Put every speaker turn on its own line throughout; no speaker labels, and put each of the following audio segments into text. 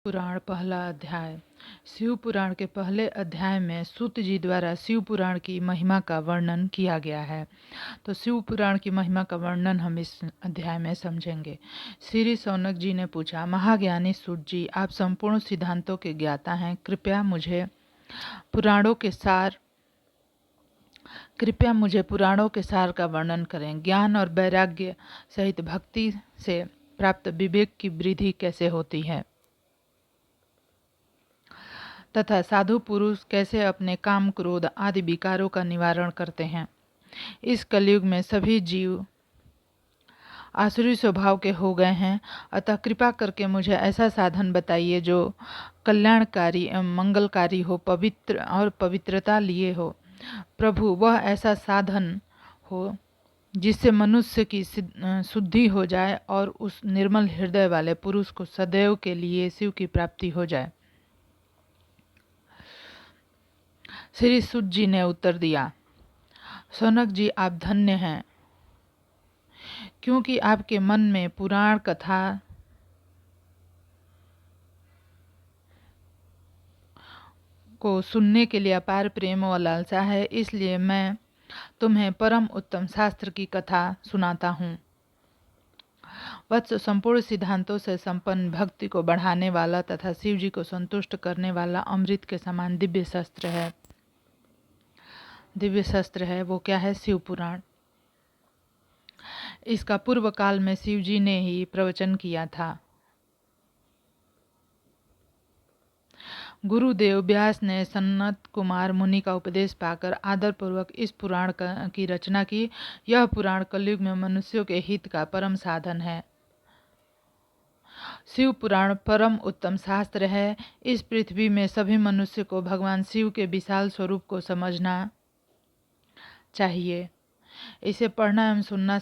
पुराण पहला अध्याय। शिव पुराण के पहले अध्याय में सूत जी द्वारा शिव पुराण की महिमा का वर्णन किया गया है। तो शिव पुराण की महिमा का वर्णन हम इस अध्याय में समझेंगे। श्री शौनक जी ने पूछा, महाज्ञानी सूत जी, आप संपूर्ण सिद्धांतों के ज्ञाता हैं, कृपया मुझे पुराणों के सार का वर्णन करें। ज्ञान और वैराग्य सहित भक्ति से प्राप्त विवेक की वृद्धि कैसे होती है तथा साधु पुरुष कैसे अपने काम, क्रोध आदि विकारों का निवारण करते हैं। इस कलयुग में सभी जीव आसुरी स्वभाव के हो गए हैं, अतः कृपा करके मुझे ऐसा साधन बताइए जो कल्याणकारी एवं मंगलकारी हो, पवित्र और पवित्रता लिए हो। प्रभु, वह ऐसा साधन हो जिससे मनुष्य की शुद्धि हो जाए और उस निर्मल हृदय वाले पुरुष को सदैव के लिए शिव की प्राप्ति हो जाए। श्री सूत जी ने उत्तर दिया, शौनक जी, आप धन्य हैं, क्योंकि आपके मन में पुराण कथा को सुनने के लिए अपार प्रेम व लालसा है। इसलिए मैं तुम्हें परम उत्तम शास्त्र की कथा सुनाता हूँ। वत्स, संपूर्ण सिद्धांतों से संपन्न, भक्ति को बढ़ाने वाला तथा शिव जी को संतुष्ट करने वाला अमृत के समान दिव्य शस्त्र है। वो क्या है? शिव पुराण। इसका पूर्व काल में शिव जी ने ही प्रवचन किया था। गुरुदेव व्यास ने सनत कुमार मुनि का उपदेश पाकर आदरपूर्वक इस पुराण की रचना की। यह पुराण कलयुग में मनुष्यों के हित का परम साधन है। शिव पुराण परम उत्तम शास्त्र है। इस पृथ्वी में सभी मनुष्य को भगवान शिव के विशाल स्वरूप को समझना चाहिए। इसे पढ़ना एवं सुनना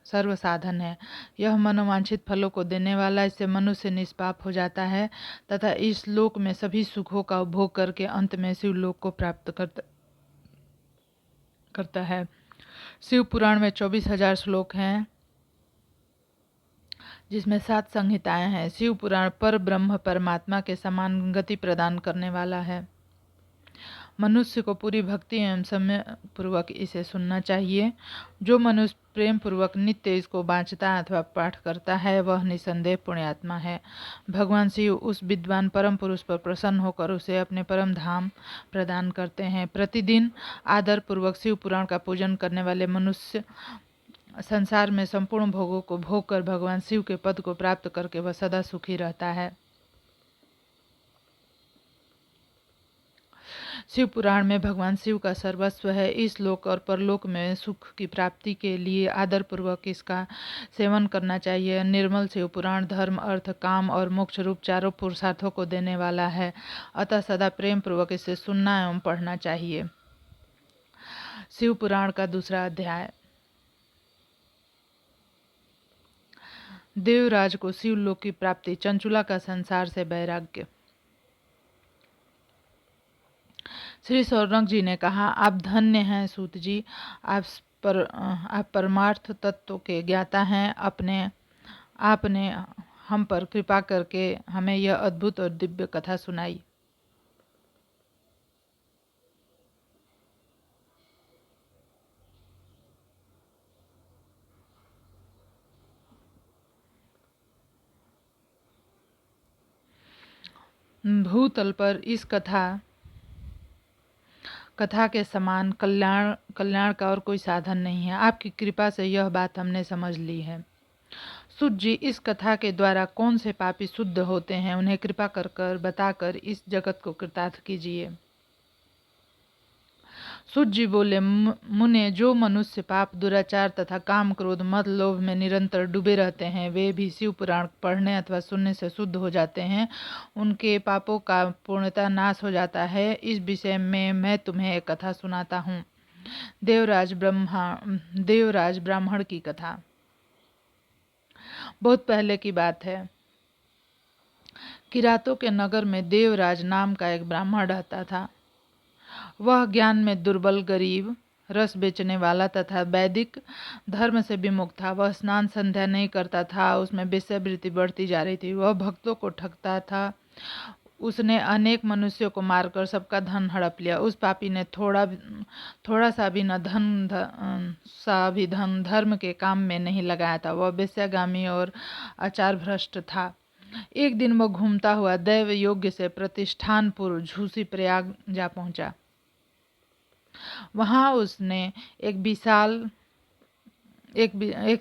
सर्व साधन है। यह मनोवांछित फलों को देने वाला, इससे मनुष्य निष्पाप हो जाता है तथा इस लोक में सभी सुखों का उपभोग करके अंत में शिव लोक को प्राप्त करता है। शिव पुराण में 24,000 श्लोक हैं, जिसमें 7 संहिताएं हैं। शिव पुराण पर ब्रह्म परमात्मा के समान गति प्रदान करने वाला है। मनुष्य को पूरी भक्ति एवं समय पूर्वक इसे सुनना चाहिए। जो मनुष्य प्रेम पूर्वक नित्य इसको वांचता अथवा पाठ करता है, वह निसंदेह पुण्यात्मा है। भगवान शिव उस विद्वान परम पुरुष पर प्रसन्न होकर उसे अपने परम धाम प्रदान करते हैं। प्रतिदिन आदर पूर्वक शिव पुराण का पूजन करने वाले मनुष्य संसार में संपूर्ण भोगों को भोग कर भगवान शिव के पद को प्राप्त करके वह सदा सुखी रहता है। शिव पुराण में भगवान शिव का सर्वस्व है। इस लोक और परलोक में सुख की प्राप्ति के लिए आदर पूर्वक इसका सेवन करना चाहिए। निर्मल शिव पुराण धर्म, अर्थ, काम और मोक्ष रूप चारों पुरुषार्थों को देने वाला है, अतः सदा प्रेम पूर्वक इसे सुनना एवं पढ़ना चाहिए। शिव पुराण का दूसरा अध्याय। देवराज को शिवलोक की प्राप्ति, चंचुला का संसार से वैराग्य। श्री शौनक जी ने कहा, आप धन्य हैं सूत जी, आप परमार्थ तत्व के ज्ञाता हैं। आपने हम पर कृपा करके हमें यह अद्भुत और दिव्य कथा सुनाई। भूतल पर इस कथा के समान कल्याण का और कोई साधन नहीं है। आपकी कृपा से यह बात हमने समझ ली है। सूत जी, इस कथा के द्वारा कौन से पापी शुद्ध होते हैं, उन्हें कृपा कर बताकर इस जगत को कृतार्थ कीजिए। सूत जी बोले, मुने, जो मनुष्य पाप, दुराचार तथा काम, क्रोध, मद, लोभ में निरंतर डूबे रहते हैं, वे भी शिव पुराण पढ़ने अथवा सुनने से शुद्ध हो जाते हैं। उनके पापों का पूर्णतः नाश हो जाता है। इस विषय में मैं तुम्हें एक कथा सुनाता हूँ। देवराज ब्राह्मण की कथा। बहुत पहले की बात है। किरातों के नगर में देवराज नाम का एक ब्राह्मण रहता था। वह ज्ञान में दुर्बल, गरीब रस बेचने वाला तथा वैदिक धर्म से विमुख था। वह स्नान संध्या नहीं करता था, उसमें वेश्यावृत्ति बढ़ती जा रही थी। वह भक्तों को ठगता था। उसने अनेक मनुष्यों को मारकर सबका धन हड़प लिया। उस पापी ने थोड़ा सा भी धन धर्म के काम में नहीं लगाया था। वह वेश्यागामी और आचार भ्रष्ट था। एक दिन वह घूमता हुआ दैव योग्य से प्रतिष्ठानपुर झूसी प्रयाग जा पहुंचा। वहां उसने एक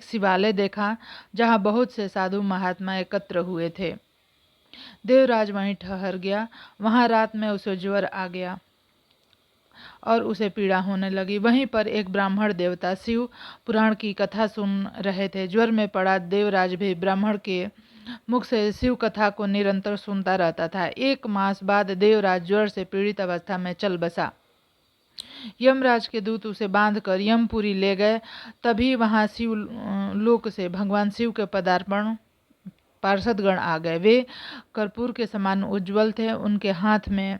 शिवालय देखा जहां बहुत से साधु महात्मा एकत्र हुए थे। देवराज वहीं ठहर गया। वहां रात में उसे ज्वर आ गया और उसे पीड़ा होने लगी। वहीं पर एक ब्राह्मण देवता शिव पुराण की कथा सुन रहे थे। ज्वर में पड़ा देवराज भी ब्राह्मण के मुख से शिव कथा को निरंतर सुनता रहता था। 1 मास बाद देवराज ज्वर से पीड़ित अवस्था में चल बसा। यमराज के दूत उसे बांधकर यमपुरी ले गए। तभी वहां शिव लोक से भगवान शिव के पार्षदगण आ गए। वे कर्पूर के समान उज्जवल थे। उनके हाथ में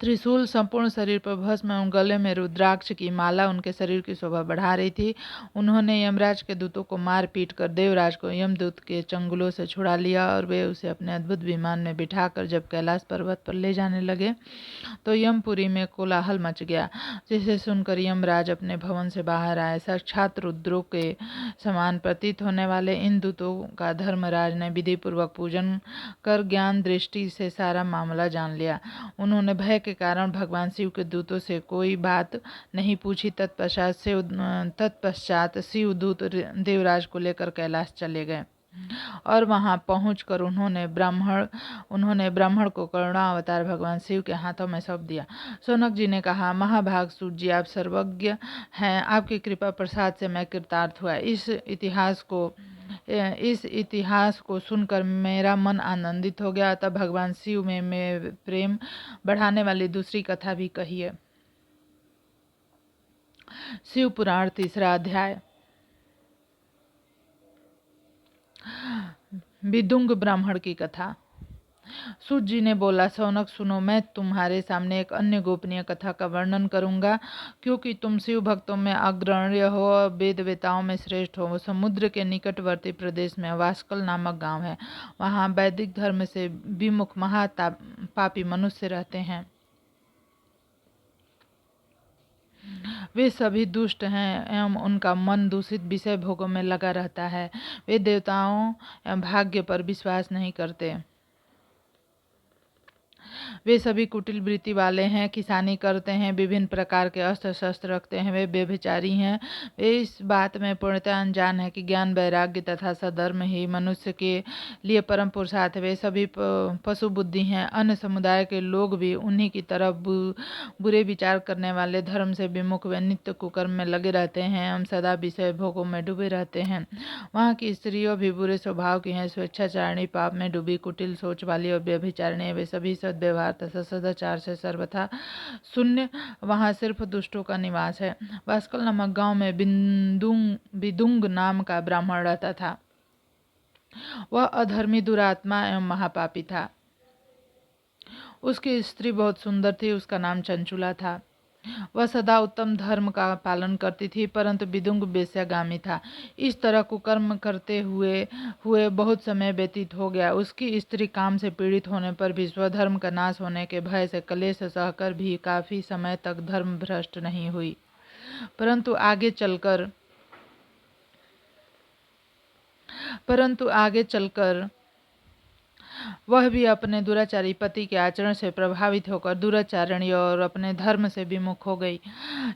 त्रिशूल, संपूर्ण शरीर पर भस्म एवं गले में रुद्राक्ष की माला उनके शरीर की शोभा बढ़ा रही थी। उन्होंने यमराज के दूतों को मार पीट कर देवराज को यमदूत के चंगुलों से छुड़ा लिया और वे उसे अपने अद्भुत विमान में बिठाकर जब कैलाश पर्वत पर ले जाने लगे तो यमपुरी में कोलाहल मच गया, जिसे सुनकर यमराज अपने भवन से बाहर आए। साक्षात रुद्रों के समान प्रतीत होने वाले इन दूतों का धर्मराज ने विधिपूर्वक पूजन कर ज्ञान दृष्टि से सारा मामला जान लिया। उन्होंने भय के कारण भगवान शिव के दूतों से कोई बात नहीं पूछी। तत्पश्चात शिव दूत देवराज को लेकर कैलाश चले गए और वहां पहुंचकर उन्होंने ब्राह्मण को करुणा अवतार भगवान शिव के हाथों में सौंप दिया। शौनक जी ने कहा, महाभाग सूत जी, आप सर्वज्ञ हैं। आपकी कृपा प्रसाद से मैं कृतार्थ हुआ। इस इतिहास को सुनकर मेरा मन आनंदित हो गया। तब भगवान शिव में प्रेम बढ़ाने वाली दूसरी कथा भी कहिए। शिव पुराण 3रा अध्याय। विदुंग ब्राह्मण की कथा। सूत जी ने बोला, शौनक सुनो, मैं तुम्हारे सामने एक अन्य गोपनीय कथा का वर्णन करूंगा, क्योंकि तुम शिव भक्तों में अग्रण्य हो और वेद वेताओं में श्रेष्ठ हो। वो समुद्र के निकटवर्ती प्रदेश में वास्कल नामक गांव है। वहां वैदिक धर्म से विमुख महापापी मनुष्य रहते हैं। वे सभी दुष्ट हैं एवं उनका मन दूषित विषय भोगों में लगा रहता है। वे देवताओं एवं भाग्य पर विश्वास नहीं करते। वे सभी कुटिल वृत्ति वाले हैं, किसानी करते हैं, विभिन्न प्रकार के अस्त्र शस्त्र रखते हैं। वे व्यभिचारी हैं। वे इस बात में पूर्णतः अनजान है कि ज्ञान, वैराग्य तथा सधर्म ही मनुष्य के लिए परम पुरुषार्थ है। वे सभी पशु बुद्धि हैं। अन्य समुदाय के लोग भी उन्हीं की तरह बुरे विचार करने वाले, धर्म से विमुख, वे नित्य कुकर्म में लगे रहते हैं एवं सदा विषय भोगों में डूबे रहते हैं। वहाँ की स्त्रियों भी बुरे स्वभाव की हैं, स्वेच्छाचारिणी, पाप में डूबी, कुटिल सोच वाली और व्यभिचारिणी। वे सभी सद्व्यवहार तथा सदाचार से सर्वथा शून्य। वहां सिर्फ दुष्टों का निवास है। वास्कल नामक गांव में विदुंग नाम का ब्राह्मण रहता था। वह अधर्मी, दुरात्मा एवं महापापी था। उसकी स्त्री बहुत सुंदर थी। उसका नाम चंचुला था। वह सदा उत्तम धर्म का पालन करती थी, परंतु विदुंग वेश्यागामी था। इस तरह कुकर्म करते हुए बहुत समय व्यतीत हो गया। उसकी स्त्री काम से पीड़ित होने पर भी, स्वधर्म का नाश होने के भय से कलेश सहकर भी काफी समय तक धर्म भ्रष्ट नहीं हुई। परंतु आगे चलकर वह भी अपने दुराचारी पति के आचरण से प्रभावित होकर दुराचारणी और अपने धर्म से विमुख हो गई।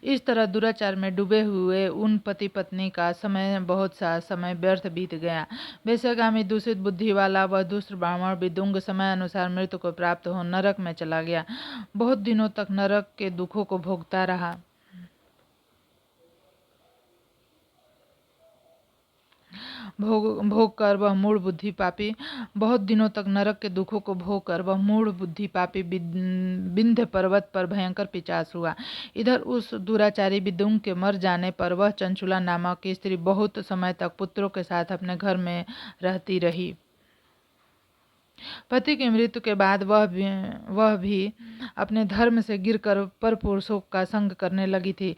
इस तरह दुराचार में डूबे हुए उन पति पत्नी का बहुत सा समय व्यर्थ बीत गया। वेश्यागामी, दूषित बुद्धि वाला वह दुष्ट ब्राह्मण विदुंग समय अनुसार मृत्यु को प्राप्त हो नरक में चला गया। बहुत दिनों तक नरक के दुखों को भोगता रहा। भोग कर वह मूढ़ बुद्धि पापी बहुत दिनों तक नरक के दुखों को भोग कर वह मूढ़ बुद्धि पापी विंध्य पर्वत पर भयंकर पिशाच हुआ। इधर उस दुराचारी विदुंग के मर जाने पर वह चंचुला नामक की स्त्री बहुत समय तक पुत्रों के साथ अपने घर में रहती रही। पति की मृत्यु के बाद वह भी अपने धर्म से गिरकर पर पुरुषों का संग करने लगी थी।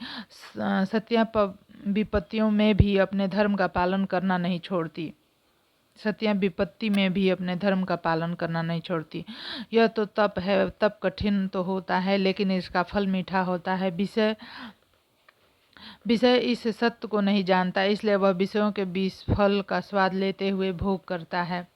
सत्या विपत्तियों में भी अपने धर्म का पालन करना नहीं छोड़ती। सत्या विपत्ति में भी अपने धर्म का पालन करना नहीं छोड़ती। यह तो तप है, तप कठिन तो होता है लेकिन इसका फल मीठा होता है। विषय इस सत्य को नहीं जानता, इसलिए वह विषयों के बीच फल का स्वाद लेते हुए भोग करता है।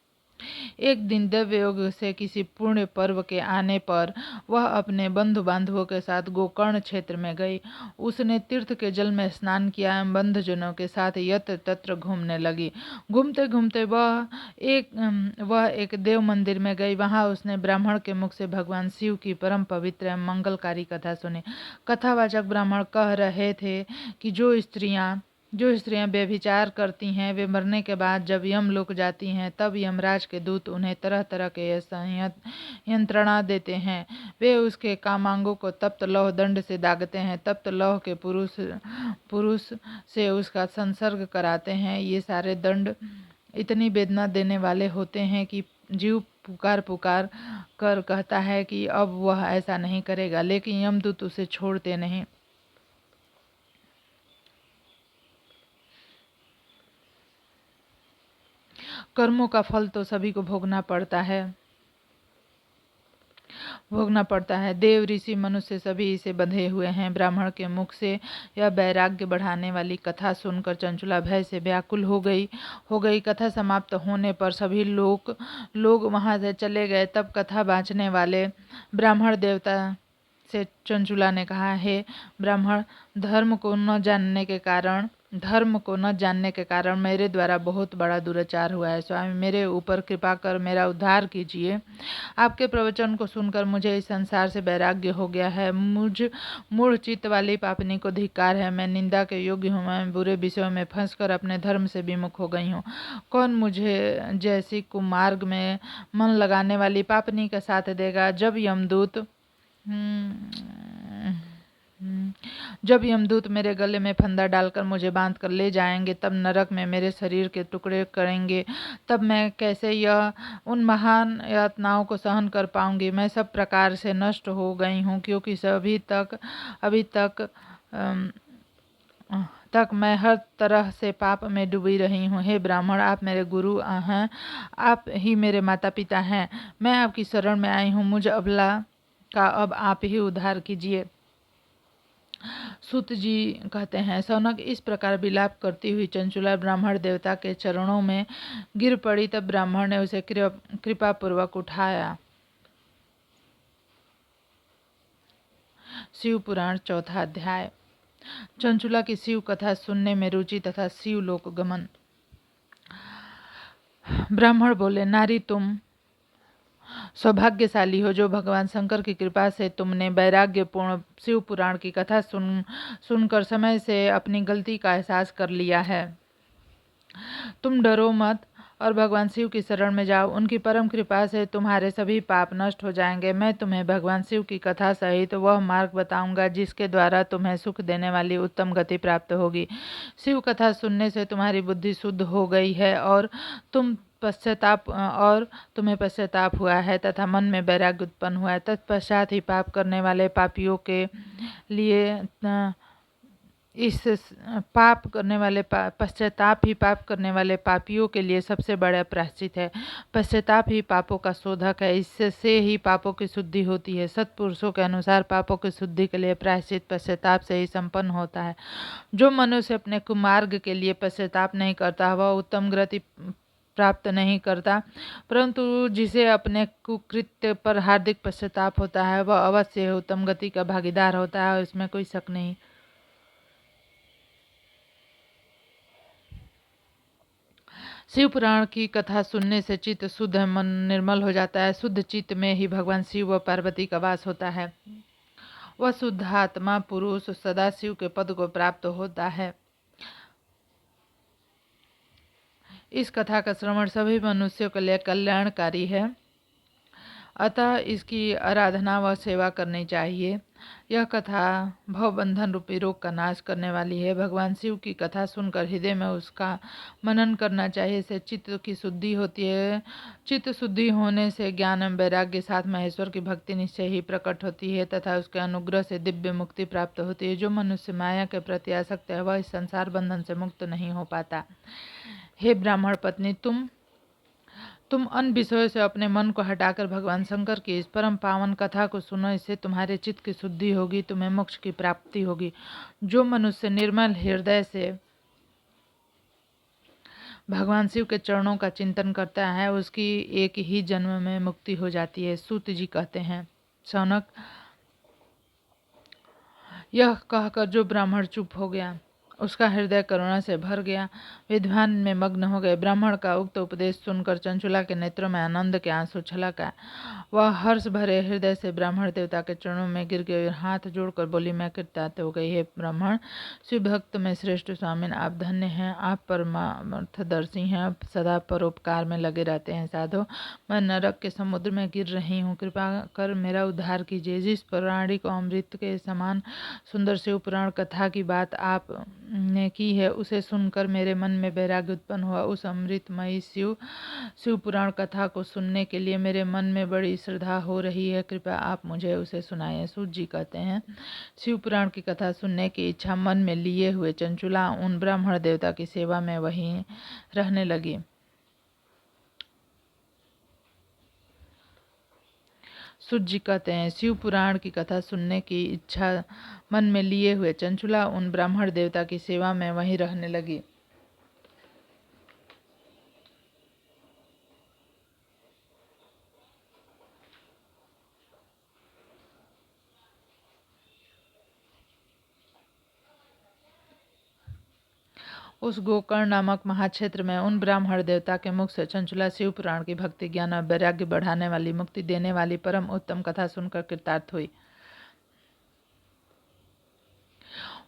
एक दिन देवयोग से किसी पुण्य पर्व के आने पर वह अपने बंधु बांधवों के साथ गोकर्ण क्षेत्र में गई। उसने तीर्थ के जल में स्नान किया एवं बंधुजनों के साथ यत्र तत्र घूमने लगी। घूमते घूमते वह एक देव मंदिर में गई। वहां उसने ब्राह्मण के मुख से भगवान शिव की परम पवित्र एवं मंगलकारी कथा सुनी। कथावाचक ब्राह्मण कह रहे थे कि जो स्त्रियां व्यभिचार करती हैं वे मरने के बाद जब यमलोक जाती हैं तब यमराज के दूत उन्हें तरह तरह के यंत्रणा देते हैं। वे उसके कामांगों को तप्त लौह दंड से दागते हैं। तप्त लौह के पुरुष से उसका संसर्ग कराते हैं। ये सारे दंड इतनी वेदना देने वाले होते हैं कि जीव पुकार पुकार कर कहता है कि अब वह ऐसा नहीं करेगा, लेकिन यमदूत उसे छोड़ते नहीं। कर्मों का फल तो सभी को भोगना पड़ता है। देव ऋषि मनुष्य सभी इसे बंधे हुए हैं। ब्राह्मण के मुख से यह वैराग्य बढ़ाने वाली कथा सुनकर चंचुला भय से व्याकुल हो गई। कथा समाप्त होने पर सभी लोग वहां से चले गए। तब कथा बाँचने वाले ब्राह्मण देवता से चंचुला ने कहा, हे ब्राह्मण, धर्म को न जानने के कारण मेरे द्वारा बहुत बड़ा दुराचार हुआ है। स्वामी, मेरे ऊपर कृपा कर मेरा उद्धार कीजिए। आपके प्रवचन को सुनकर मुझे इस संसार से वैराग्य हो गया है। मुझ मूढ़ चित्त वाली पापनी को धिक्कार है। मैं निंदा के योग्य हूँ। मैं बुरे विषयों में फंसकर अपने धर्म से विमुख हो गई हूँ। कौन मुझे जैसी कुमार्ग में मन लगाने वाली पापनी का साथ देगा? जब यमदूत मेरे गले में फंदा डालकर मुझे बांध कर ले जाएंगे, तब नरक में मेरे शरीर के टुकड़े करेंगे, तब मैं कैसे उन महान यातनाओं को सहन कर पाऊंगी? मैं सब प्रकार से नष्ट हो गई हूँ, क्योंकि अभी तक मैं हर तरह से पाप में डूबी रही हूँ। हे ब्राह्मण, आप मेरे गुरु हैं, आप ही मेरे माता पिता हैं। मैं आपकी शरण में आई हूँ। मुझ अबला का अब आप ही उद्धार कीजिए। सूत जी कहते हैं, सौनक, इस प्रकार विलाप करती हुई चंचुला ब्राह्मण देवता के चरणों में गिर पड़ी। तब ब्राह्मण ने उसे कृपा पूर्वक उठाया। शिव पुराण चौथा अध्याय। चंचुला की शिव कथा सुनने में रुचि तथा शिव लोक गमन। ब्राह्मण बोले, नारी, तुम सौभाग्यशाली हो जो भगवान शंकर की कृपा से तुमने वैराग्यपूर्ण शिव पुराण की कथा सुनकर समय से अपनी गलती का एहसास कर लिया है। तुम डरो मत और भगवान शिव की शरण में जाओ। उनकी परम कृपा से तुम्हारे सभी पाप नष्ट हो जाएंगे। मैं तुम्हें भगवान शिव की कथा सहित वह मार्ग बताऊंगा जिसके द्वारा तुम्हें सुख देने वाली उत्तम गति प्राप्त होगी। शिव कथा सुनने से तुम्हारी बुद्धि शुद्ध हो गई है और तुम्हें पश्चाताप हुआ है तथा मन में वैराग्य उत्पन्न हुआ है। तत्पश्चात ही पाप करने वाले पापियों के लिए पश्चाताप ही पाप करने वाले पापियों के लिए सबसे बड़ा प्रायश्चित है। पश्चाताप ही पापों का शोधक है। इससे ही पापों की शुद्धि होती है। सत्पुरुषों के अनुसार पापों की शुद्धि के लिए प्रायश्चित पश्चाताप से ही संपन्न होता है। जो मनुष्य अपने कुमार्ग के लिए पश्चाताप नहीं करता वह उत्तम गति प्राप्त नहीं करता, परंतु जिसे अपने कुकृत्य पर हार्दिक पश्चाताप होता है वह अवश्य उत्तम गति का भागीदार होता है, इसमें कोई शक नहीं। शिव पुराण की कथा सुनने से चित्त शुद्ध, मन निर्मल हो जाता है। शुद्ध चित्त में ही भगवान शिव व पार्वती का वास होता है। वह शुद्ध आत्मा पुरुष सदा शिव के पद को प्राप्त होता है। इस कथा का श्रवण सभी मनुष्यों के लिए कल्याणकारी है, अतः इसकी आराधना व सेवा करनी चाहिए। यह कथा भवबंधन रूपी रोग का नाश करने वाली है। भगवान शिव की कथा सुनकर हृदय में उसका मनन करना चाहिए। इससे चित्त की शुद्धि होती है। चित्त शुद्धि होने से ज्ञान एवं वैराग्य के साथ महेश्वर की भक्ति निश्चय ही प्रकट होती है तथा उसके अनुग्रह से दिव्य मुक्ति प्राप्त होती है। जो मनुष्य माया के प्रति आसक्त है वह इस संसार बंधन से मुक्त नहीं हो पाता। हे ब्राह्मण पत्नी, तुम अन्य विषयों से अपने मन को हटाकर भगवान शंकर की इस परम पावन कथा को सुनो। इससे तुम्हारे चित्त की शुद्धि होगी, तुम्हें मोक्ष की प्राप्ति होगी। जो मनुष्य निर्मल हृदय से भगवान शिव के चरणों का चिंतन करता है उसकी एक ही जन्म में मुक्ति हो जाती है। सूत जी कहते हैं, शौनक, यह कहकर जो ब्राह्मण चुप हो गया उसका हृदय करुणा से भर गया। विद्वान में मग्न हो गए। ब्राह्मण का उक्त उपदेश सुनकर चंचुला के नेत्रों में आनंद के आंसू छलक आए। वह हर्ष भरे हृदय से ब्राह्मण देवता के चरणों में गिर गई और हाथ जोड़कर बोली, मैं कृतार्थ हो गई। हे ब्राह्मण, शिव भक्त में श्रेष्ठ स्वामिन, आप धन्य हैं, आप परमार्थदर्शी हैं, सदा परोपकार में लगे रहते हैं। साधो, मैं नरक के समुद्र में गिर रही हूँ, कृपा कर मेरा उद्धार कीजिए। जिस प्राणी को अमृत के समान सुंदर शिव पुराण कथा की बात आप ने की है उसे सुनकर मेरे मन में वैराग्य उत्पन्न हुआ। उस अमृतमयी शिव पुराण कथा को सुनने के लिए मेरे मन में बड़ी श्रद्धा हो रही है। कृपया आप मुझे उसे सुनाएं। सूत जी कहते हैं, शिव पुराण की कथा सुनने की इच्छा मन में लिए हुए चंचुला उन ब्राह्मण देवता की सेवा में वहीं रहने लगी। सूत जी कहते हैं, शिव पुराण की कथा सुनने की इच्छा मन में लिए हुए चंचुला उन ब्राह्मण देवता की सेवा में वहीं रहने लगी। उस गोकर्ण नामक महाक्षेत्र में उन ब्राह्मण देवता के मुख से चंचुला शिव पुराण की भक्ति, ज्ञान और वैराग्य बढ़ाने वाली, मुक्ति देने वाली परम उत्तम कथा सुनकर कृतार्थ हुई।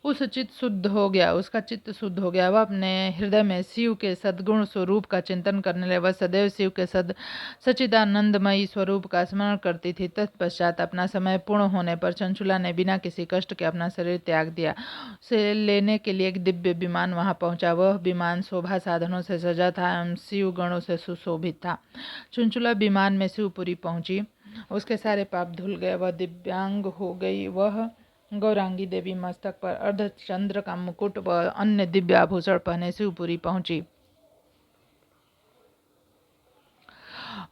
उसका चित्त शुद्ध हो गया। वह अपने हृदय में शिव के सद्गुण स्वरूप का चिंतन करने लगे। वह सदैव शिव के सच्चिदानंदमयी स्वरूप का स्मरण करती थी। तत्पश्चात अपना समय पूर्ण होने पर चंचुला ने बिना किसी कष्ट के अपना शरीर त्याग दिया। उसे लेने के लिए एक दिव्य विमान वहां पहुंचा। वह विमान शोभा साधनों से सजा था एवं शिव गणों से सुशोभित था। चंचुला विमान में शिवपुरी पहुंची। उसके सारे पाप धुल गए। वह दिव्यांग हो गई। वह गौरांगी देवी मस्तक पर अर्धचंद्र का मुकुट व अन्य दिव्य आभूषण पहने शिवपुरी पहुंची।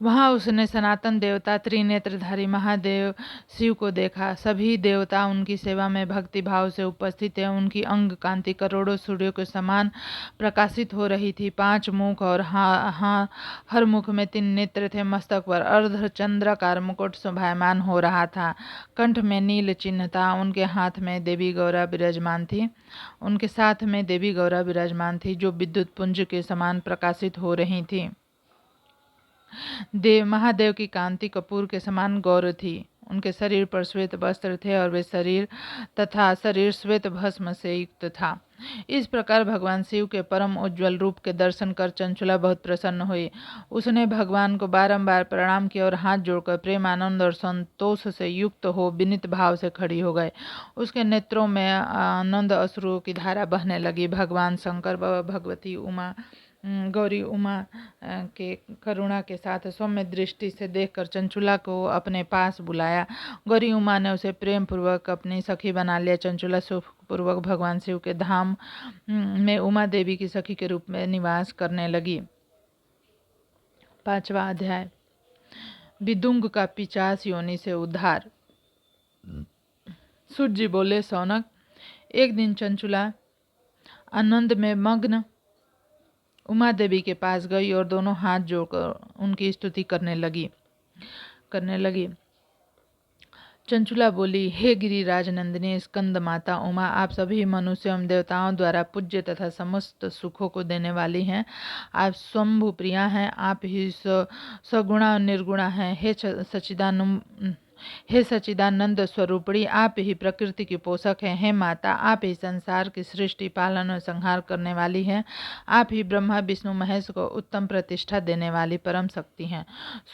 वहां उसने सनातन देवता त्रिनेत्रधारी महादेव शिव को देखा। सभी देवता उनकी सेवा में भक्ति भाव से उपस्थित है। उनकी अंग कांति करोड़ों सूर्यों के समान प्रकाशित हो रही थी। 5 मुख और हर मुख में 3 नेत्र थे। मस्तक पर अर्धचंद्राकार मुकुट शोभायमान हो रहा था। कंठ में नील चिन्ह था। उनके हाथ में देवी गौरा विराजमान थी। उनके साथ में देवी गौरा विराजमान थी जो विद्युत पुंज के समान प्रकाशित हो रही थी। महादेव की कांति कपूर के समान गौर थी। उनके शरीर पर श्वेत वस्त्र थे और वे शरीर श्वेत भस्म से युक्त था। इस प्रकार भगवान शिव के परम उज्ज्वल रूप के दर्शन कर चंचुला बहुत प्रसन्न हुई। उसने भगवान को बारंबार प्रणाम किया और हाथ जोड़कर प्रेम, आनंद और संतोष से युक्त हो विनीत भाव से खड़ी हो गए। उसके नेत्रों में आनंद अश्रुओं की धारा बहने लगी। भगवान शंकर व भगवती गौरी उमा के करुणा के साथ सौम्य दृष्टि से देखकर चंचुला को अपने पास बुलाया। गौरी उमा ने उसे प्रेम पूर्वक अपनी सखी बना लिया। चंचुला सुखपूर्वक भगवान शिव के धाम में उमा देवी की सखी के रूप में निवास करने लगी। 5वां अध्याय, विदुंग का पिशाच योनि से उद्धार। सूत जी बोले, शौनक, एक दिन चंचुला आनंद में मग्न उमा देवी के पास गई और दोनों हाथ जोड़कर उनकी स्तुति करने लगी। चंचुला बोली, हे गिरिराज नंदिनी स्कंद माता उमा, आप सभी मनुष्यों एवं देवताओं द्वारा पूज्य तथा समस्त सुखों को देने वाली हैं। आप स्वयंभू प्रिया हैं। आप ही सगुणा और निर्गुणा हैं। हे हे सच्चिदानंद स्वरूपणी, आप ही प्रकृति की पोषक हैं। हे माता, आप ही संसार की सृष्टि, पालन और संहार करने वाली हैं। आप ही ब्रह्मा विष्णु महेश को उत्तम प्रतिष्ठा देने वाली परम शक्ति हैं।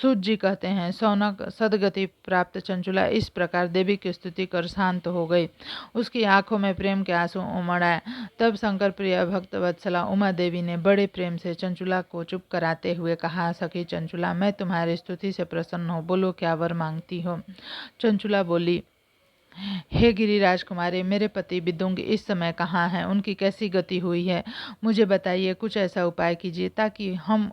सूत जी कहते हैं, सौनक, सदगति प्राप्त चंचुला इस प्रकार देवी की स्तुति कर शांत हो गई। उसकी आंखों में प्रेम के आंसू उमड़ आए। तब शंकर प्रिय भक्त वत्सला उमा देवी ने बड़े प्रेम से चंचुला को चुप कराते हुए कहा, सखी चंचुला, मैं तुम्हारी स्तुति से प्रसन्न हूँ, बोलो क्या वर मांगती हो। चंचुला बोली, हे गिरिराज कुमारी, मेरे पति विदुंग इस समय कहाँ हैं? उनकी कैसी गति हुई है? मुझे बताइए, कुछ ऐसा उपाय कीजिए ताकि हम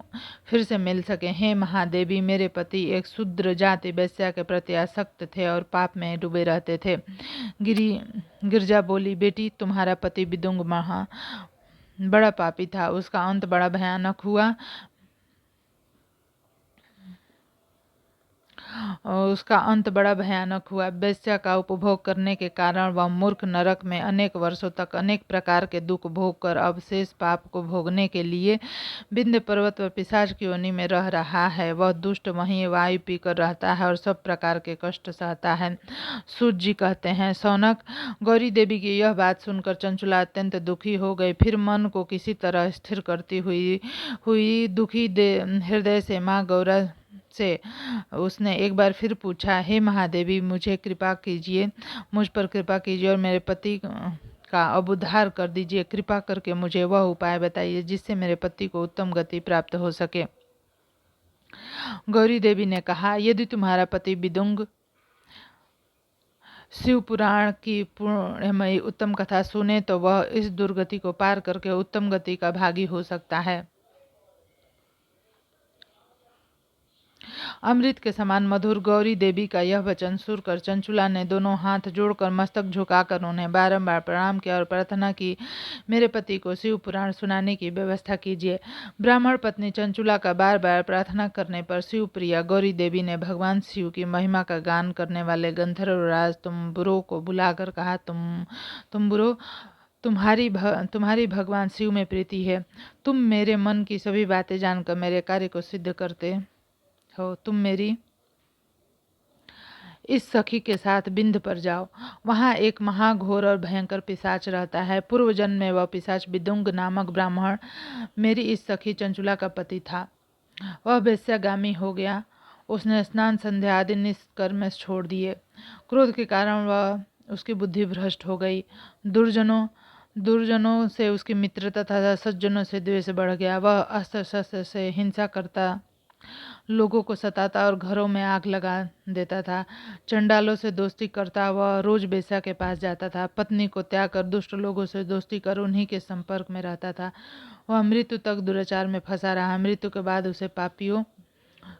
फिर से मिल सकें। हे महादेवी, मेरे पति एक शूद्र जाति वैश्या के प्रति आसक्त थे और पाप में डूबे रहते थे। गिरजा बोली, बेटी, तुम्हारा पति विदुंग बड़ा पापी था, उसका अंत बड़ा भयानक हुआ। वेश्या का उपभोग करने के कारण वह मूर्ख नरक में अनेक वर्षों तक अनेक प्रकार के दुख भोग कर अवशेष पाप को भोगने के लिए विंध्य पर्वत पर पिशाच की योनि में रह रहा है। वह दुष्ट वहीं वायु पीकर रहता है और सब प्रकार के कष्ट सहता है। सूत जी कहते हैं, सौनक, गौरी देवी की यह बात सुनकर चंचुला अत्यंत दुखी हो गई। फिर मन को किसी तरह स्थिर करती हुई दुखी हृदय से माँ गौरा से उसने एक बार फिर पूछा, हे महादेवी, मुझ पर कृपा कीजिए और मेरे पति का अब उद्धार कर दीजिए। कृपा करके मुझे वह उपाय बताइए जिससे मेरे पति को उत्तम गति प्राप्त हो सके। गौरी देवी ने कहा, यदि तुम्हारा पति विदुंग शिव पुराण की पुण्यमयी उत्तम कथा सुने तो वह इस दुर्गति को पार करके उत्तम गति का भागी हो सकता है। अमृत के समान मधुर गौरी देवी का यह वचन सुनकर चंचुला ने दोनों हाथ जोड़कर मस्तक झुकाकर उन्हें बारंबार प्रणाम किया और प्रार्थना की, मेरे पति को शिव पुराण सुनाने की व्यवस्था कीजिए। ब्राह्मण पत्नी चंचुला का बार बार प्रार्थना करने पर शिव प्रिया गौरी देवी ने भगवान शिव की महिमा का गान करने वाले गंधर्वराज तुम्बुरो को बुलाकर कहा, तुम्बुरो, तुम्हारी भगवान शिव में प्रीति है। तुम मेरे मन की सभी बातें जानकर मेरे कार्य को सिद्ध करते हो। तुम मेरी इस सखी के साथ विंध्य पर जाओ। वहाँ एक महाघोर और भयंकर पिशाच रहता है। पूर्व जन्म में वह पिशाच विदुंग नामक ब्राह्मण मेरी इस सखी चंचुला का पति था। वह वेश्यागामी हो गया। उसने स्नान संध्या आदि निष्कर्म छोड़ दिए। क्रोध के कारण वह उसकी बुद्धि भ्रष्ट हो गई। दुर्जनों से उसकी मित्रता तथा सज्जनों से द्वेष बढ़ गया। वह अस्त्र शस्त्र से हिंसा करता, लोगों को सताता और घरों में आग लगा देता था। चंडालों से दोस्ती करता, वह रोज वेश्या के पास जाता था। पत्नी को त्याग कर दुष्ट लोगों से दोस्ती कर उन्हीं के संपर्क में रहता था। वह मृत्यु तक दुराचार में फंसा रहा। मृत्यु के बाद उसे पापियों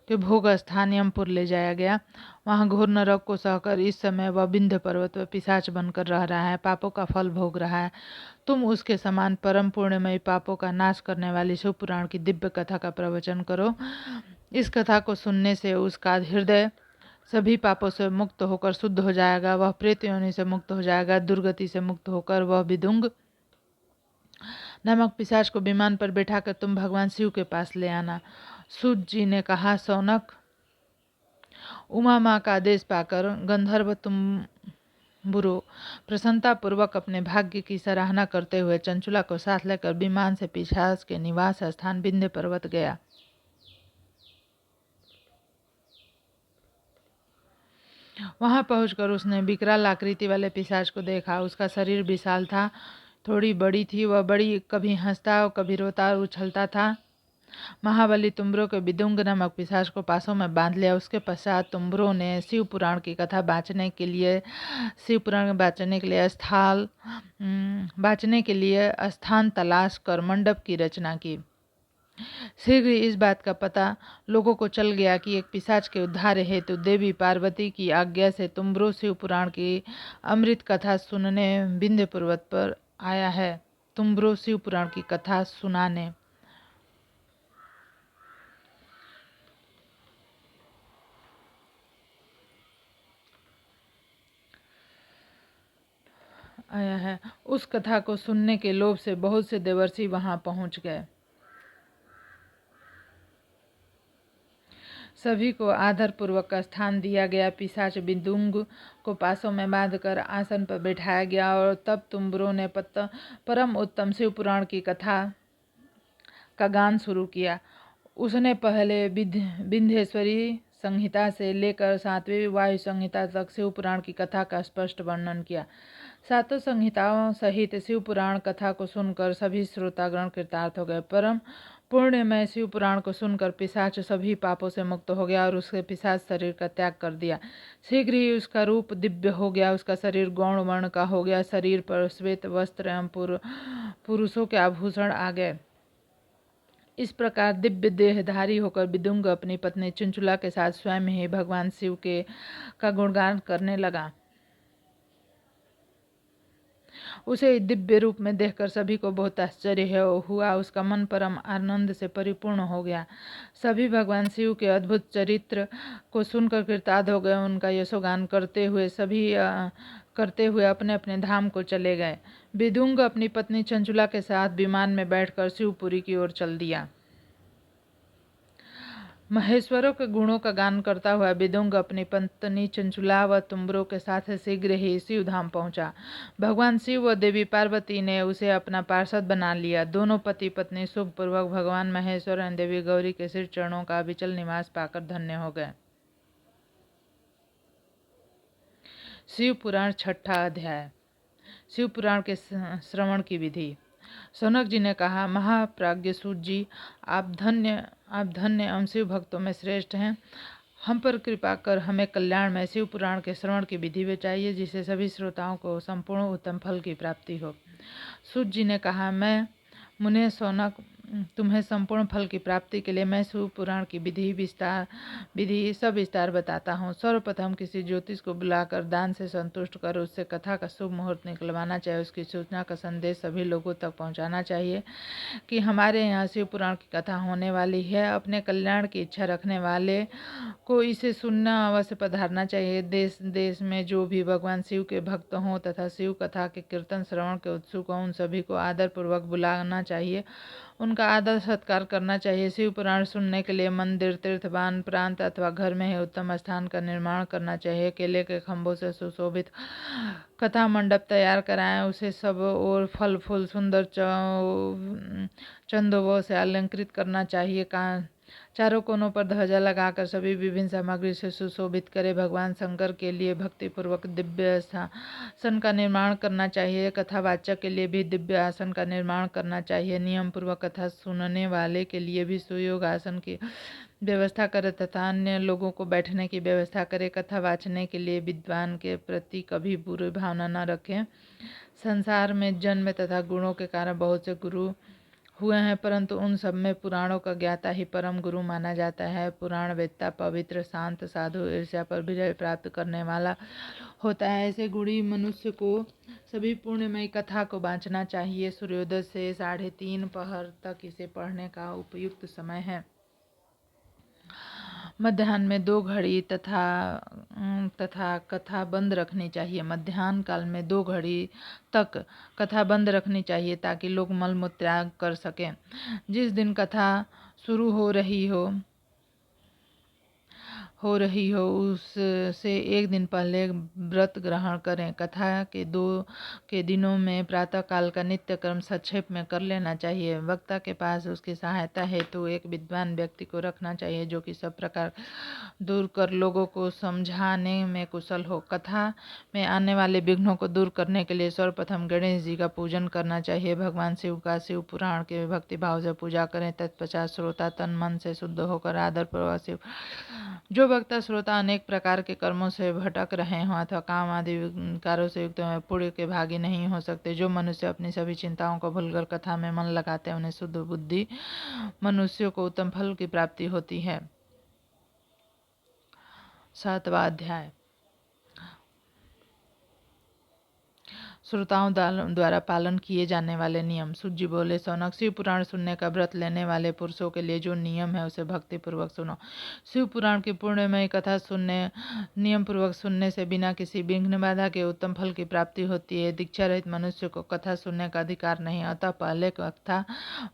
के भोग स्थान यमपुर ले जाया गया। वहाँ घोर नरक को सहकर इस समय वह विंध्य पर्वत पर पिशाच बनकर रह रहा है, पापों का फल भोग रहा है। तुम उसके समान परम पुण्यमयी पापों का नाश करने वाली शिव पुराण की दिव्य कथा का प्रवचन करो। इस कथा को सुनने से उसका हृदय सभी पापों से मुक्त होकर शुद्ध हो जाएगा। वह प्रेत योनि से मुक्त हो जाएगा। दुर्गति से मुक्त होकर वह विदुंग नामक पिशाच को विमान पर बैठाकर तुम भगवान शिव के पास ले आना। सूत जी ने कहा, सौनक, उमा माँ का आदेश पाकर गंधर्व तुम्बुरो प्रसन्नता पूर्वक अपने भाग्य की सराहना करते हुए चंचुला को साथ लेकर विमान से पिशाच के निवास स्थान विंध्य पर्वत गया। वहां पहुंचकर उसने विकराल आकृति वाले पिशाच को देखा। उसका शरीर विशाल था, थोड़ी बड़ी थी। वह बड़ी कभी हंसता और कभी रोता और उछलता था। महाबली तुम्बुरो के विदुंग नामक पिशाच को पासों में बांध लिया। उसके पश्चात तुम्बुरो ने शिव पुराण की कथा बाँचने के लिए स्थान तलाश कर मंडप की रचना की। शीघ्र इस बात का पता लोगों को चल गया कि एक पिशाच के उद्धार हेतु देवी पार्वती की आज्ञा से तुम्बुरो शिव पुराण की अमृत कथा सुनने विंध्य पर्वत पर आया है। तुम्बुरो शिव पुराण की कथा सुनाने आया है। उस कथा को सुनने के लोभ से बहुत से देवर्षि वहां पहुंच गए। सभी को आदर पूर्वक का स्थान दिया गया। पिशाच बिदुंग को पासों में बांधकर आसन पर बैठाया गया और तब तुम्बरों ने परम उत्तम शिव पुराण की कथा का गान शुरू किया। उसने पहले विंध्येश्वरी संहिता से लेकर 7वीं वायु संहिता तक शिव पुराण की कथा का स्पष्ट वर्णन किया। सातों संहिताओं सहित शिव पुराण कथा को सुनकर सभी श्रोतागण कृतार्थ हो गए। परम पुण्यमय शिव पुराण को सुनकर पिशाच सभी पापों से मुक्त हो गया और उसके पिशाच शरीर का त्याग कर दिया। शीघ्र ही उसका रूप दिव्य हो गया, उसका शरीर गौण वर्ण का हो गया, शरीर पर श्वेत वस्त्र एवं पुरुषों के आभूषण आ गए। इस प्रकार दिव्य देहधारी होकर विदुंग अपनी पत्नी चुंचुला के साथ स्वयं ही भगवान शिव का गुणगान करने लगा। उसे दिव्य रूप में देखकर सभी को बहुत आश्चर्य हुआ। उसका मन परम आनंद से परिपूर्ण हो गया। सभी भगवान शिव के अद्भुत चरित्र को सुनकर कृतार्थ हो गए। उनका यशोगान करते हुए अपने अपने धाम को चले गए। विदुंग अपनी पत्नी चंचुला के साथ विमान में बैठकर शिवपुरी की ओर चल दिया। महेश्वरों के गुणों का गान करता हुआ विदुंग अपनी पत्नी चंचुला व तुम्बरों के साथ शीघ्र ही शिव धाम पहुंचा। भगवान शिव व देवी पार्वती ने उसे अपना पार्षद बना लिया। दोनों पति पत्नी सुखपूर्वक भगवान महेश्वर एवं देवी गौरी के श्री चरणों का विचल निवास पाकर धन्य हो गए। शिव पुराण छठा अध्याय। शिव पुराण के श्रवण की विधि। सौनक जी ने कहा, महाप्राज्ञ सूत जी, आप धन्य एवं शिव भक्तों में श्रेष्ठ हैं। हम पर कृपा कर हमें कल्याण में शिव पुराण के श्रवण की विधि बताइए, जिससे सभी श्रोताओं को संपूर्ण उत्तम फल की प्राप्ति हो। सूत जी ने कहा, मैं मुने सौनक तुम्हें संपूर्ण फल की प्राप्ति के लिए मैं शिव पुराण की विधि सविस्तार बताता हूँ। सर्वप्रथम किसी ज्योतिष को बुलाकर दान से संतुष्ट कर उससे कथा का शुभ मुहूर्त निकलवाना चाहिए। उसकी सूचना का संदेश सभी लोगों तक पहुँचाना चाहिए कि हमारे यहाँ शिव पुराण की कथा होने वाली है। अपने कल्याण की इच्छा रखने वाले को इसे सुनना अवश्य पधारना चाहिए। देश देश में जो भी भगवान शिव के भक्त हों तथा शिव कथा के कीर्तन श्रवण के उत्सुक हों, उन सभी को आदर पूर्वक बुलाना चाहिए, उनका आदर सत्कार करना चाहिए। शिव पुराण सुनने के लिए मंदिर, तीर्थवान प्रांत अथवा घर में ही उत्तम स्थान का निर्माण करना चाहिए। केले के खंभों से सुशोभित कथा मंडप तैयार कराएं। उसे सब और फल फूल सुंदर चंदों से अलंकृत करना चाहिए। चारों कोनों पर ध्वजा लगाकर सभी विभिन्न सामग्री से सुशोभित करें। भगवान शंकर के लिए भक्तिपूर्वक दिव्य आसन का निर्माण करना चाहिए। कथावाचक के लिए भी दिव्य आसन का निर्माण करना चाहिए। नियम पूर्वक कथा सुनने वाले के लिए भी सुयोग आसन की व्यवस्था करे तथा अन्य लोगों को बैठने की व्यवस्था करे। कथा वाचने के लिए विद्वान के प्रति कभी बुरी भावना न रखें। संसार में जन्म तथा गुणों के कारण बहुत से गुरु हुए हैं, परंतु उन सब में पुराणों का ज्ञाता ही परम गुरु माना जाता है। पुराण वेत्ता पवित्र, शांत, साधु, ईर्ष्या पर विजय प्राप्त करने वाला होता है। ऐसे गुणी मनुष्य को सभी पुण्यमयी कथा को बांचना चाहिए। सूर्योदय से 3:30 पहर तक इसे पढ़ने का उपयुक्त समय है। मध्याह्न में 2 घड़ी तथा कथा बंद रखनी चाहिए। मध्याह्न काल में 2 घड़ी तक कथा बंद रखनी चाहिए ताकि लोग मल मूत्र त्याग कर सकें। जिस दिन कथा शुरू हो रही हो उससे एक दिन पहले व्रत ग्रहण करें। कथा के दिनों में प्रातः काल का नित्य कर्म संक्षेप में कर लेना चाहिए। वक्ता के पास उसकी सहायता हेतु एक विद्वान व्यक्ति को रखना चाहिए जो कि सब प्रकार दूर कर लोगों को समझाने में कुशल हो। कथा में आने वाले विघ्नों को दूर करने के लिए सर्वप्रथम गणेश जी का पूजन करना चाहिए। भगवान शिव का शिव पुराण के भक्ति भाव से पूजा करें। तत्पश्चात श्रोता तन मन से शुद्ध होकर आदर पूर्वक शिव जो वक्ता श्रोता अनेक प्रकार के कर्मों से भटक रहे हों अथवा काम आदि विकारों से युक्त हैं, पुण्य के भागी नहीं हो सकते। जो मनुष्य अपनी सभी चिंताओं को भूलकर कथा में मन लगाते हैं, उन्हें शुद्ध बुद्धि मनुष्यों को उत्तम फल की प्राप्ति होती है। 7वां अध्याय। श्रोताओं द्वारा पालन किए जाने वाले नियम। सूत जी बोले, सौनक, शिव पुराण सुनने का व्रत लेने वाले पुरुषों के लिए जो नियम है उसे भक्ति पूर्वक सुनो। शिव पुराण की पुण्यमयी कथा नियम पूर्वक सुनने से बिना किसी विघ्न बाधा के उत्तम फल की प्राप्ति होती है। दीक्षा रहित मनुष्य को कथा सुनने का अधिकार नहीं, अतः पहले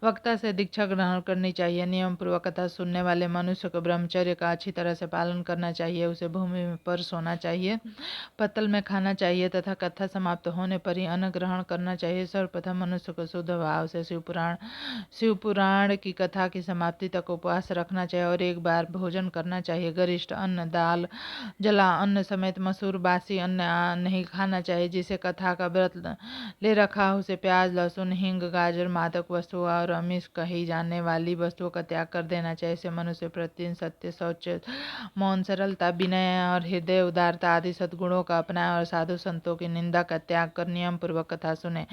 वक्ता से दीक्षा ग्रहण करनी चाहिए। नियम पूर्वक कथा सुनने वाले मनुष्य को ब्रह्मचर्य का अच्छी तरह से पालन करना चाहिए। उसे भूमि पर सोना चाहिए, पत्तल में खाना चाहिए तथा कथा समाप्त होने पर ही अन्न ग्रहण करना चाहिए। सर्वप्रथम मनुष्य को शुद्ध भाव से शिव पुराण की कथा की समाप्ति तक उपवास रखना चाहिए और एक बार भोजन करना चाहिए। गरिष्ठ अन्न, दाल, जला अन्न समेत मसूर, बासी अन्न नहीं खाना चाहिए। जिसे कथा का व्रत ले रखा उसे प्याज, लहसुन, हींग, गाजर, मादक वस्तुओं और अमीष कही जाने वाली वस्तुओं का त्याग कर देना चाहिए। ऐसे मनुष्य प्रतिदिन सत्य, शौच, मौन, सरलता, विनय और हृदय उदारता आदि सद्गुणों का अपनाए और साधु संतों की निंदा का त्याग कर नियम पूर्वक कथा सुने।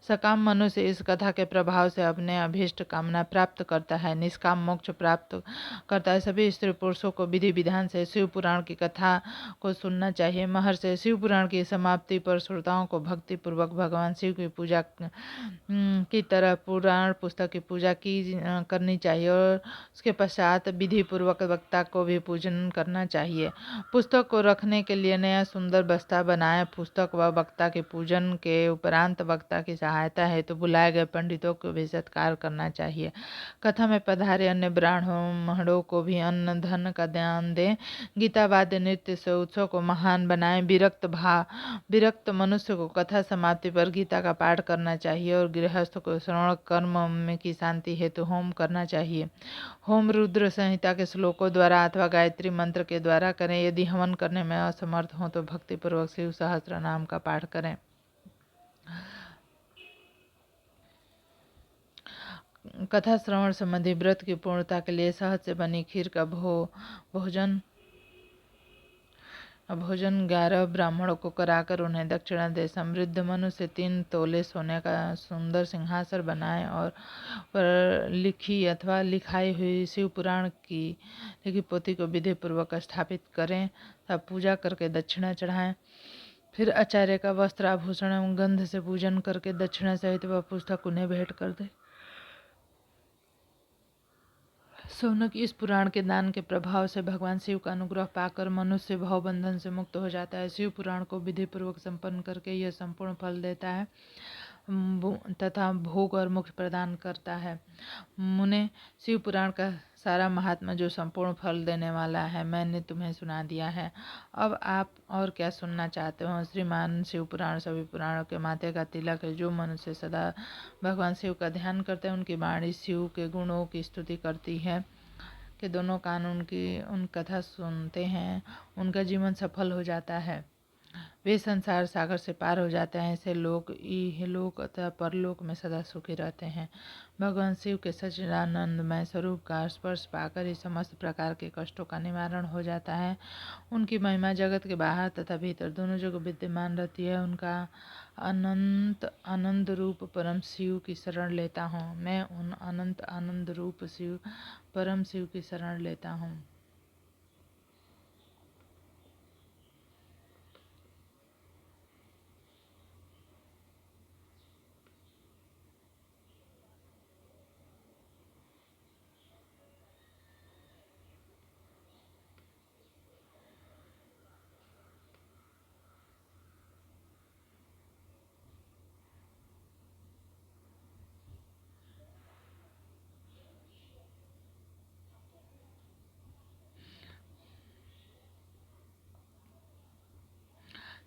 सकाम मनुष्य इस कथा के प्रभाव से अपने अभीष्ट कामना प्राप्त करता है, निष्काम मोक्ष प्राप्त करता है। सभी स्त्री पुरुषों को विधि विधान से शिव पुराण की कथा को सुनना चाहिए। महर्षि शिव पुराण की समाप्ति पर श्रोताओं को भक्ति पूर्वक भगवान शिव की पूजा की तरह पुराण पुस्तक की पूजा करनी चाहिए और उसके पश्चात विधि पूर्वक वक्ता को भी पूजन करना चाहिए। पुस्तक को रखने के लिए नया सुंदर बस्ता बनाएं। पुस्तक व वक्ता के पूजन के उपरांत वक्ता की सहायता है तो बुलाए गए पंडितों को भी सत्कार करना चाहिए। कथा में पधारे अन्य ब्राह्मणों को भी अन्न धन का दान दें। गीता वाद्य नृत्य से उत्सव को महान बनाएं। विरक्त मनुष्य को कथा समाप्ति पर गीता का पाठ करना चाहिए और गृहस्थ को श्रवण कर्म में की शांति हेतु होम करना चाहिए। होम रुद्र संहिता के श्लोकों द्वारा अथवा गायत्री मंत्र के द्वारा करें। यदि हवन करने में असमर्थ हो तो भक्ति पूर्वक शिव सहस्त्र नाम का पाठ करें। कथा श्रवण संबंधी व्रत की पूर्णता के लिए शहद से बनी खीर का भोजन 11 ब्राह्मणों को कराकर उन्हें दक्षिणा दे। समृद्ध मनुष्य 3 तोले सोने का सुंदर सिंहासन बनाए और पर लिखी अथवा लिखाई हुई शिव पुराण की लिखी पोथी को विधि पूर्वक स्थापित करें, तब पूजा करके दक्षिणा चढ़ाएं। फिर आचार्य का वस्त्र, आभूषण एवं गंध से पूजन करके दक्षिणा सहित वह पुस्तक उन्हें भेंट कर दे। सौनक, इस पुराण के दान के प्रभाव से भगवान शिव का अनुग्रह पाकर मनुष्य भाव बंधन से मुक्त हो जाता है। शिव पुराण को विधि पूर्वक संपन्न करके यह संपूर्ण फल देता है तथा भोग और मोक्ष प्रदान करता है। मुने, शिव पुराण का सारा महात्मा जो संपूर्ण फल देने वाला है मैंने तुम्हें सुना दिया है। अब आप और क्या सुनना चाहते हो? श्रीमान शिव पुराण सभी पुराणों के माथे का तिलक है। जो मनुष्य सदा भगवान शिव का ध्यान करते हैं उनकी वाणी शिव के गुणों की स्तुति करती है कि दोनों कान उन कथा सुनते हैं, उनका जीवन सफल हो जाता है। वे संसार सागर से पार हो जाते हैं। ऐसे लोग इहलोक अथवा परलोक में सदा सुखी रहते हैं। भगवान शिव के सच्चिदानंदमय स्वरूप का स्पर्श पाकर ही समस्त प्रकार के कष्टों का निवारण हो जाता है। उनकी महिमा जगत के बाहर तथा भीतर दोनों जगह विद्यमान रहती है। उनका अनंत आनंद रूप परम शिव की शरण लेता हूँ। मैं उन अनंत आनंद रूप परम शिव की शरण लेता हूँ।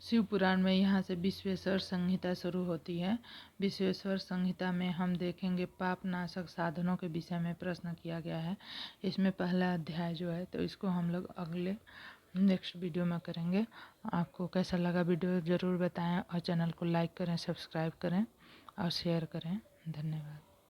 शिव पुराण में यहाँ से विश्वेश्वर संहिता शुरू होती है। विश्वेश्वर संहिता में हम देखेंगे पाप नाशक साधनों के विषय में प्रश्न किया गया है। इसमें पहला अध्याय जो है तो इसको हम लोग अगले नेक्स्ट वीडियो में करेंगे। आपको कैसा लगा वीडियो ज़रूर बताएं और चैनल को लाइक करें, सब्सक्राइब करें और शेयर करें। धन्यवाद।